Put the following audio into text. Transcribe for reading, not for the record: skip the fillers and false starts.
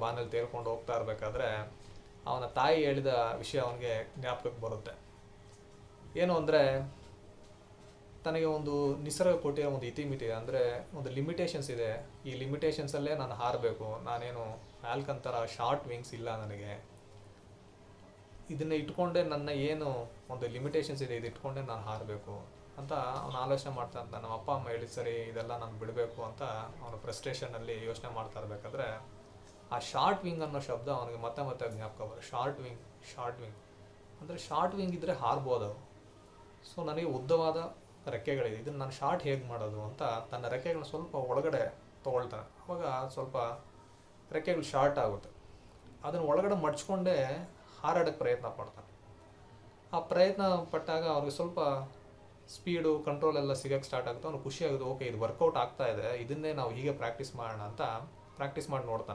ಬಾನಲ್ಲಿ ತೇಲ್ಕೊಂಡು ಹೋಗ್ತಾ ಇರಬೇಕಾದ್ರೆ ಅವನ ತಾಯಿ ಹೇಳಿದ ವಿಷಯ ಅವನಿಗೆ ಜ್ಞಾಪಕಕ್ಕೆ ಬರುತ್ತೆ. ಏನು ಅಂದರೆ, ತನಗೆ ಒಂದು ನಿಸರ್ಗ ಕೊಟ್ಟಿರೋ ಒಂದು ಇತಿಮಿತಿ ಅಂದರೆ ಒಂದು ಲಿಮಿಟೇಷನ್ಸ್ ಇದೆ. ಈ ಲಿಮಿಟೇಷನ್ಸಲ್ಲೇ ನಾನು ಹಾರಬೇಕು, ನಾನೇನು ಫ್ಯಾಲ್ಕನ್ ಥರ ಶಾರ್ಟ್ ವಿಂಗ್ಸ್ ಇಲ್ಲ ನನಗೆ, ಇದನ್ನು ಇಟ್ಕೊಂಡೆ ನನ್ನ ಏನು ಒಂದು ಲಿಮಿಟೇಷನ್ಸ್ ಇದೆ ಇದು ಇಟ್ಕೊಂಡೆ ನಾನು ಹಾರಬೇಕು ಅಂತ ಅವನು ಆಲೋಚನೆ ಮಾಡ್ತಾ ಇರ್ತಾನೆ. ನಮ್ಮ ಅಪ್ಪ ಅಮ್ಮ ಹೇಳಿದ ಸರಿ ಇದೆಲ್ಲ ನಾನು ಬಿಡಬೇಕು ಅಂತ ಅವನು ಫ್ರಸ್ಟ್ರೇಷನಲ್ಲಿ ಯೋಚನೆ ಮಾಡ್ತಾ ಇರಬೇಕಾದ್ರೆ ಆ ಶಾರ್ಟ್ ವಿಂಗ್ ಅನ್ನೋ ಶಬ್ದ ಅವನಿಗೆ ಮತ್ತೆ ಮತ್ತೆ ಜ್ಞಾಪಕ ಬರುತ್ತೆ. ಶಾರ್ಟ್ ವಿಂಗ್ ಅಂದರೆ ಶಾರ್ಟ್ ವಿಂಗ್ ಇದ್ದರೆ ಹಾರ್ಬೋದು. ಸೊ ನನಗೆ ಉದ್ದವಾದ ರೆಕ್ಕೆಗಳಿದೆ, ಇದನ್ನು ನಾನು ಶಾರ್ಟ್ ಹೇಗೆ ಮಾಡೋದು ಅಂತ ತನ್ನ ರೆಕ್ಕೆಗಳನ್ನ ಸ್ವಲ್ಪ ಒಳಗಡೆ ತೊಗೊಳ್ತಾನೆ. ಅವಾಗ ಸ್ವಲ್ಪ ರೆಕ್ಕೆಗಳು ಶಾರ್ಟ್ ಆಗುತ್ತೆ. ಅದನ್ನು ಒಳಗಡೆ ಮಡ್ಚ್ಕೊಂಡೇ ಹಾರಾಡೋಕ್ಕೆ ಪ್ರಯತ್ನ ಪಡ್ತಾನೆ. ಆ ಪ್ರಯತ್ನ ಪಟ್ಟಾಗ ಅವ್ರಿಗೆ ಸ್ವಲ್ಪ ಸ್ಪೀಡು ಕಂಟ್ರೋಲ್ ಎಲ್ಲ ಸಿಗೋಕ್ಕೆ ಸ್ಟಾರ್ಟ್ ಆಗುತ್ತೆ. ಅವ್ನು ಖುಷಿ ಆಗುತ್ತೆ, ಓಕೆ ಇದು ವರ್ಕೌಟ್ ಆಗ್ತಾ ಇದೆ, ಇದನ್ನೇ ನಾವು ಹೀಗೆ ಪ್ರಾಕ್ಟೀಸ್ ಮಾಡೋಣ ಅಂತ ಪ್ರಾಕ್ಟೀಸ್ ಮಾಡಿ ನೋಡ್ತಾನೆ.